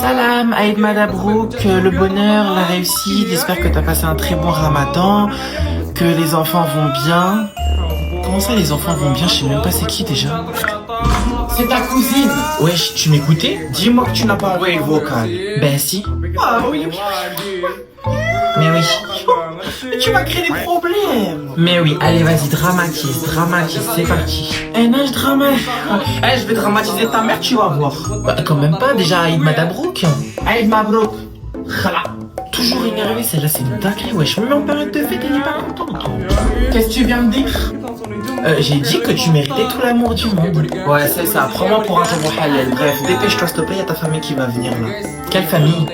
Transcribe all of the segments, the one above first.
Salam, Aïd Madabrouk, le bonheur, la réussite, j'espère que t'as passé un très bon ramadan, que les enfants vont bien. Comment ça les enfants vont bien? Je sais même pas c'est qui déjà. C'est ta cousine. Wesh, tu m'écoutais? Dis-moi que tu n'as pas envoyé le vocal. Ben si. Ah oui. Mais oui. Mais tu vas créer des problèmes. Mais oui, allez vas-y, dramatise, c'est parti. Eh non, je dramatise. Eh, je vais dramatiser ta mère, tu vas voir. Bah quand même pas, déjà Aïd Madabrouk. Aïd Mabrouk. Khala. Toujours énervé, celle-là c'est une dinguerie, wesh, même en période de fête, elle est pas contente. Qu'est-ce que tu viens de dire? J'ai dit que tu méritais tout l'amour du monde. Ouais, c'est ça. Prends-moi pour un tabou halal. Bref, dépêche-toi, s'il te plaît, y a ta famille qui va venir là. Quelle famille?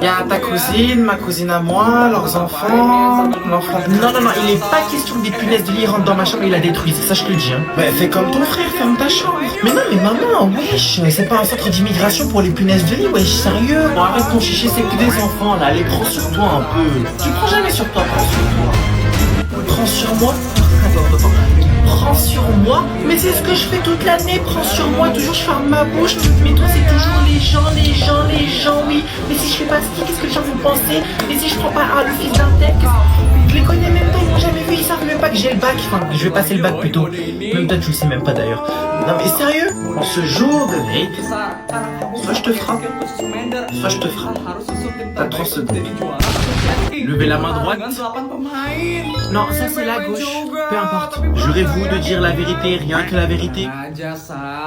Y a ta cousine, ma cousine à moi, leurs enfants, l'enfant. Non, il est pas question que des punaises de lit ils rentrent dans ma chambre et la détruisent, ça je te le dis. Hein. Bah, fais comme ton frère, ferme ta chambre. Mais non, mais maman, wesh, c'est pas un centre d'immigration pour les punaises de lit, wesh, sérieux. Bon, arrête ton chichi, c'est que des enfants là. Allez, prends sur toi un peu. Tu prends jamais sur toi, prends sur toi. Prends sur moi. Attends. Prends sur moi, mais c'est ce que je fais toute l'année, prends sur moi, toujours je ferme ma bouche, mais toi c'est toujours les gens, oui, mais si je fais pas ce qu'est-ce que les gens vont penser, mais si je prends pas le fils d'un tel, je les connais même pas, ils m'ont jamais vu, ils savent même pas que j'ai le bac, enfin, je vais passer le bac plutôt, même toi tu le sais même pas d'ailleurs. Non mais sérieux, ce jour de veille, soit je te frappe, t'as 30 secondes. Levez la main droite. Non, ça c'est la gauche. Peu importe. Jurez-vous de dire la vérité, rien que la vérité.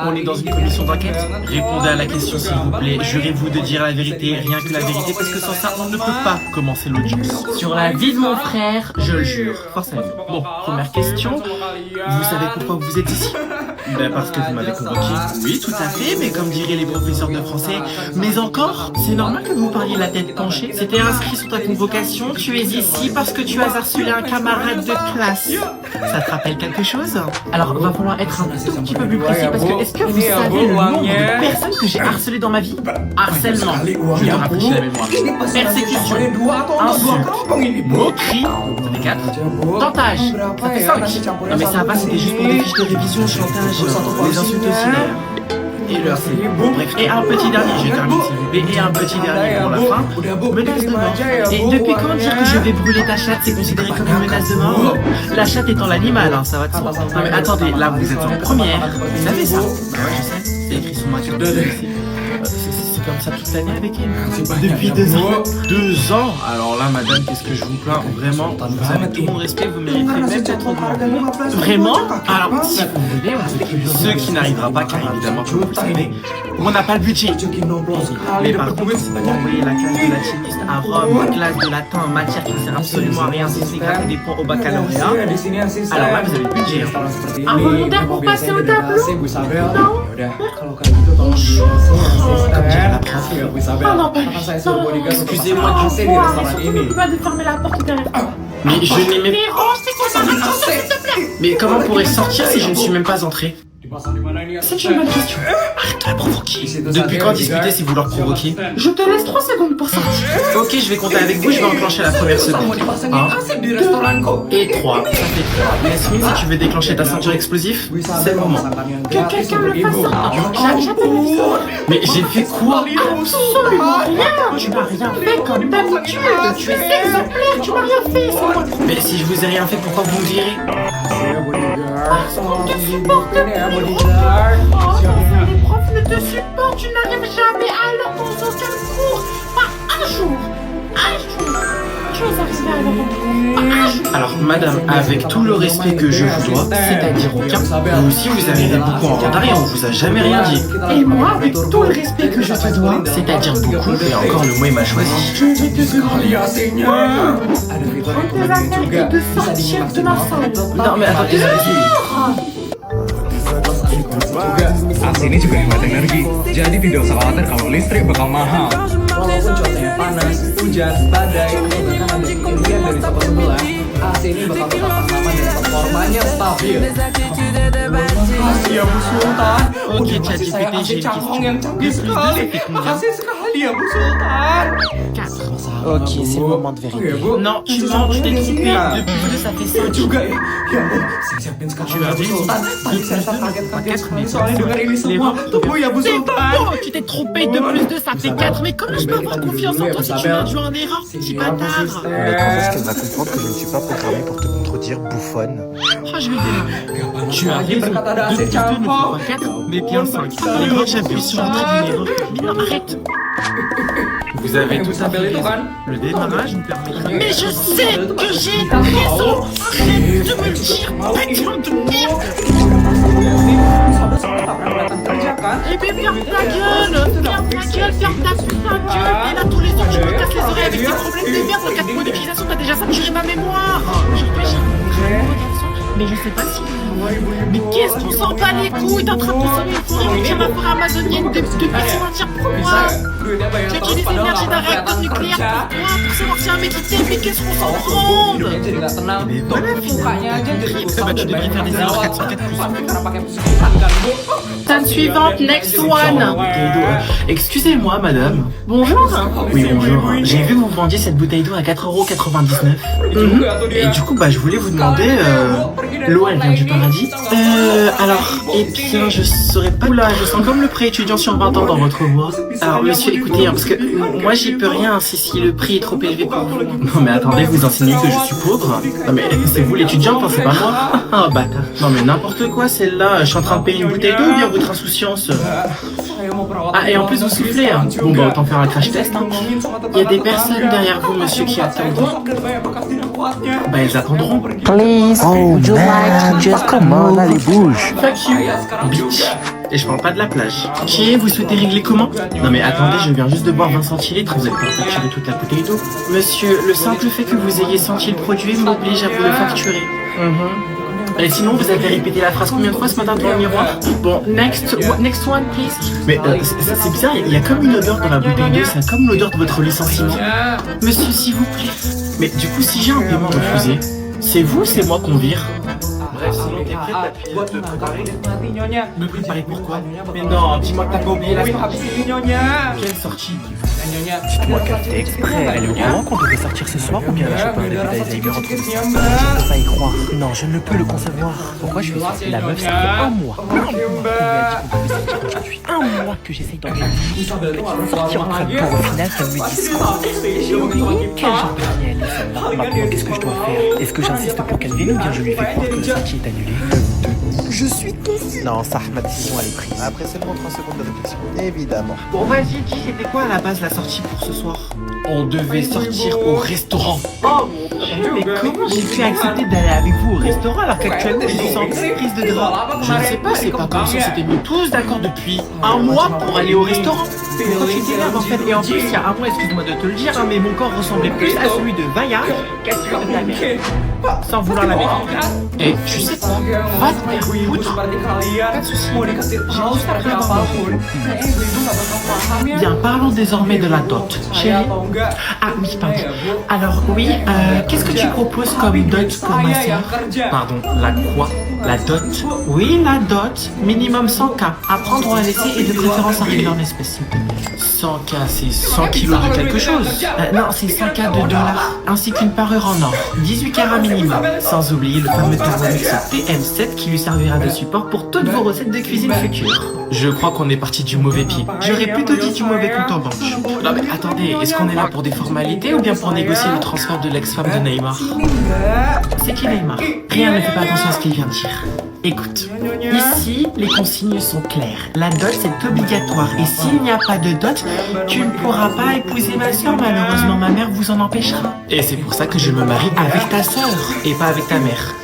On est dans une commission d'enquête. Répondez à la question s'il vous plaît. Jurez-vous de dire la vérité, rien que la vérité, parce que sans ça, on ne peut pas commencer l'audience. Sur la vie de mon frère, je le jure. Force à vous. Bon, première question. Vous savez pourquoi vous êtes ici? Ben parce que vous m'avez convoqué. Oui, tout à fait, mais comme diraient les professeurs de français, mais encore, c'est normal que vous parliez la tête penchée. C'était inscrit sur ta convocation. Tu es ici parce que tu as harcelé un camarade de classe. Ça te rappelle quelque chose? Alors, va falloir être un tout petit peu plus précis parce que est-ce que vous savez le nombre de personnes que j'ai harcelées dans ma vie? Harcèlement, je te rafraîchis la mémoire. Persécution, insulte, moquerie, ça fait 4. Tentage, ça fait 5. Non mais ça va, c'était juste pour des fiches de révision, chantage, les insultes aussi d'ailleurs. Et le harcèlement. Bon bref, et un petit dernier, je termine s'il vous plaît, et un petit dernier pour la fin, menace de mort. Et depuis quand dire que je vais brûler ta chatte, c'est considéré comme une menace de mort? La chatte étant l'animal, hein, ça va de soi. Non mais attendez, là vous êtes en première, vous savez ça? Bah ouais je sais, c'est écrit sur ma carte de lycée. C'est comme ça toute l'année avec elle. Depuis 2 ans. 2 ans? Alors là, madame, qu'est-ce que je vous plains? Vraiment, vous avez tout mon respect, vous méritez même d'être au Vraiment? Alors, si vous voulez, ce qui n'arrivera pas, car évidemment, comme vous le savez, on n'a pas le budget. Mais par contre, c'est pour envoyer la classe de latiniste à Rome, la classe de latin en matière qui ne sert absolument à rien, si ce n'est gratter des points au baccalauréat. Alors là, vous avez le budget. Un volontaire pour passer au tableau? Non? Bonjour. Comme dirait la prof. Oh non, pas lui. Excusez-moi du coup. Tu ne peux pas fermer la porte derrière toi. Mais je n'aimais pas. Mais comment pourrais-je sortir si je ne suis même pas entré? C'est une bonne question. Arrête de la provoquer. Depuis quand discuter si vous leur provoquez? Je te laisse 3 secondes pour sortir. Ok, je vais compter avec vous, je vais enclencher la première seconde. 1, 2 et 3. Ça fait 3. Yasmine, si tu veux déclencher ta ceinture explosif, c'est le moment. Que quelqu'un le fasse. Mais j'ai fait quoi? Absolument rien. Tu m'as rien fait comme d'habitude. Tu es exemplaire, tu m'as rien fait. Mais si je vous ai rien fait, pourquoi vous me virez? Parce qu'on te supporte plus. Les profs ne te supportent, tu n'arrives jamais à leur dans aucun cours. Pas un jour. Tu es arrivé à leur Alors, madame, avec tout le respect que je vous dois, c'est-à-dire aucun, vous aussi vous arrivez beaucoup en retard et on vous a jamais rien dit. Et moi, avec tout le respect que je te dois, c'est-à-dire beaucoup, et encore le mot il m'a choisi. Je vais te demander prendre tes affaires et de sortir de ma salle. Non mais attendez, AC ini juga hemat energi, jadi tidak usah khawatir kalau listrik bakal mahal. Walaupun cuacanya panas, hujan, badai, atau bahkan ada ketinggian dari toko sebelah, AC ini bakal tetap aman dan performanya stabil. Makasih ya Bu Sultan. Ok, Udah kasih saya ChatGPT, j'ai AC une Changhong question. yang canggih Plus de sekali. ça fait combien? Makasih sekali ya Bu Sultan. 4. Ok, c'est le moment de vérité. Ya, Bu. Non, tu Nanti mens, tu sampelnya t'es di sini trompé. ya. De plus 2, ça fait 5. Juga ya. Ya ampun, saya siapin sekarang Tu ya as Bu raison. Sultan. Tadi saya Plus kaget-kaget deux, sekali quatre, soalnya dengar ini semua. Les Tunggu ya Bu C'est Sultan. faux, tu t'es trompé. De plus 2, ça fait 4. Mais comment je peux avoir confiance en toi si tu m'as joué en erreur, petit bâtard? Mais quand est-ce qu'elle va comprendre que je ne suis pas programmé pour te contredire, bouffonne? Ah, je vais démarrer. Tu as Lagi raison. berkata ada 2 AC plus 2 ne Changhong. font pas 4, mais bien 5. Et quand j'appuie sur le trait d'une erreur. Mais non, arrête. Vous avez tout à fait Sambil itu raison. kan. Le démarrage nous permettra. Mais je sais que j'ai raison. Arrête de me dire, putain de merde. Sabda semua tak pernah datang kerja kan? Eh bien, ferme ta gueule. Ferme ta gueule, ferme ta putain de gueule. Et là, tous les ans, je me casse les oreilles avec tes problèmes de merde. En 4 mois d'utilisation, t'as déjà saturé ma mémoire. Aujourd'hui, j'ai rencontré un nouveau garçon, mais je sais pas si... Mais qu'est-ce qu'on s'en bat les couilles? T'es en train de consommer une forêt nucléaire ma forêt amazonienne de cimetière pour moi. Duitnya bayar Tu terus utilises padahal l'énergie nggak d'un pernah réacteur kelihatan nucléaire kerja. pour quoi? Pour savoir si un mec il t'aime, mais qu'est-ce qu'on s'en Hidupnya branle? jadi nggak tenang. Mais Tuh, voilà, mukanya aja jadi finalement, kusam bah, tu dan devrais banyak faire des erreurs jerawat. 404 plus. Pasti karena pakai pesikipan kan Bu? Scène suivante, next one. Excusez-moi, madame. Bonjour. Oui, bonjour. J'ai vu que vous vendiez cette bouteille d'eau à 4,99 €. Et du coup, bah, je voulais vous demander, l'eau, elle vient du paradis? Alors, eh bien, je saurais pas. Oula, je sens comme le prix étudiant sur 20 ans dans votre voix. Alors, monsieur, écoutez, hein, parce que moi, j'y peux rien si le prix est trop élevé pour vous. Non, mais attendez, vous insinuez que je suis pauvre? Non, mais c'est vous l'étudiant, enfin, c'est pas moi. Ah, bâtard. Non, mais n'importe quoi, celle-là. Je suis en train de payer une bouteille d'eau ou bien votre insouciance? Ah, et en plus, vous soufflez, hein. Bon, bah, autant faire un crash test, hein. Il y a des personnes derrière vous, monsieur, qui attendent. Bah, elles attendront. Please, oh man, just come on, allez, bouge. Fuck you, bitch. Et je parle pas de la plage. Ok, vous souhaitez régler comment? Non mais attendez, je viens juste de boire 20 centilitres, vous allez pas facturer toute la bouteille d'eau. Monsieur, le simple fait que vous ayez senti le produit m'oblige à vous le facturer. Et sinon, vous avez répété la phrase combien de fois ce matin devant le miroir? Bon, next one, please. Mais c'est bizarre, il y a comme une odeur dans la bouteille d'eau, c'est comme l'odeur de votre licenciement. Monsieur, s'il vous plaît. Mais du coup, si j'ai un paiement refusé, c'est vous ou c'est moi qu'on vire? Bref, sinon t'es prête à te préparer? Me préparer pourquoi? Mais non, dis-moi que t'as pas oublié la sortie. Quelle sortie? Dites-moi qu'elle fait exprès. Elle est au courant qu'on devait sortir ce soir ou bien elle a chopé un début d'Alzheimer entre nous? Je ne peux pas y croire. Non, je ne peux le concevoir. Pourquoi je fais ça? La meuf, ça fait un mois. Un mois qu'on lui a dit qu'on devait sortir aujourd'hui. Un mois que j'essaye d'organiser. Sortir entre elles pour au final qu'elle me dise quoi? Quel genre de fille elle est celle-là? Maintenant, qu'est-ce que je dois faire? Est-ce que j'insiste pour qu'elle vienne ou bien je lui fais croire que la sortie est annulée? Je suis confus. Non, ça, ma décision elle est prise. Après seulement 30 secondes de réflexion. Évidemment. Bon, vas-y, dis, c'était quoi à la base la sortie pour ce soir? On devait sortir au restaurant. Oh mon Dieu, mais comment j'ai pu accepter d'aller avec vous au restaurant alors qu'actuellement je suis en pleine prise de gras? Je ne sais pas, c'est pas comme si on s'était mis tous d'accord depuis un mois pour aller au restaurant. Pourquoi tu t'énerves en fait? Et en plus, il y a un mois, excuse-moi de te le dire, hein, mais mon corps ressemblait plus à celui de Vaya qu'à celui de ta mère. Sans vouloir la mettre. Et tu sais quoi? Va te faire foutre. Pas de soucis. J'ai juste appris à avoir Bien, parlons désormais de la dot. Chérie? Ah oui, pardon. Alors oui, qu'est-ce que tu proposes comme dot pour ma sœur? Pardon, la quoi? La dot? Oui, la dot. Minimum 100K. À prendre ou à laisser et de préférence un règle en espèces, s'il te plaît. 100K, c'est 100 kilos de quelque chose. Non, c'est 100K de dollars. Ainsi qu'une parure en or. 18 carats minimum. Sans oublier le fameux Thermomix TM7 qui lui servira de support pour toutes vos recettes de cuisine futures. Je crois qu'on est parti du mauvais pied. J'aurais plutôt dit du mauvais compte en banque. Non mais attendez, est-ce qu'on est là pour des formalités ou bien pour négocier le transfert de l'ex-femme de Neymar? C'est qui Neymar? Rien ne fait pas attention à ce qu'il vient de dire. Écoute, ici, les consignes sont claires. La dot, c'est obligatoire. Et s'il n'y a pas de dot, tu ne pourras pas épouser ma soeur. Malheureusement, ma mère vous en empêchera. Et c'est pour ça que je me marie avec ta soeur et pas avec ta mère.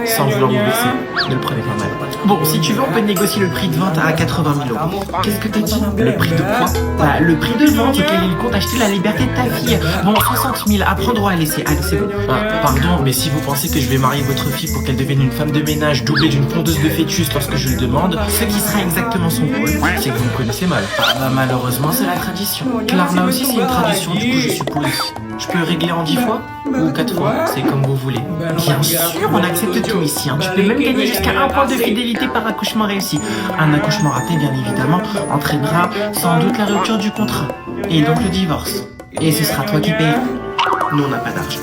Sans vouloir vous blesser, ne le prenez pas mal. Bon, si tu veux, on peut négocier le prix de vente à 80 000 €. Qu'est-ce que t'as dit? Le prix de quoi? Bah, le prix de vente auquel il compte acheter la liberté de ta fille. Bon, 60 000, à prendre ou à laisser. Allez, c'est bon. Pardon, mais si vous pensez que je vais marier votre fille pour qu'elle devienne une femme de ménage doublée d'une pondeuse de fœtus lorsque je le demande, ce qui sera exactement son rôle, c'est que vous me connaissez mal. Bah, malheureusement, c'est la tradition. Klarna aussi, c'est une tradition, du coup, je suppose. Je peux régler en 10 fois ou 4 fois, c'est comme vous voulez. Bien sûr, on accepte tout ici. Tu peux même gagner jusqu'à 1 point de fidélité par accouchement réussi. Un accouchement raté, bien évidemment, entraînera sans doute la rupture du contrat et donc le divorce. Et ce sera toi qui paieras. Nous, on n'a pas d'argent.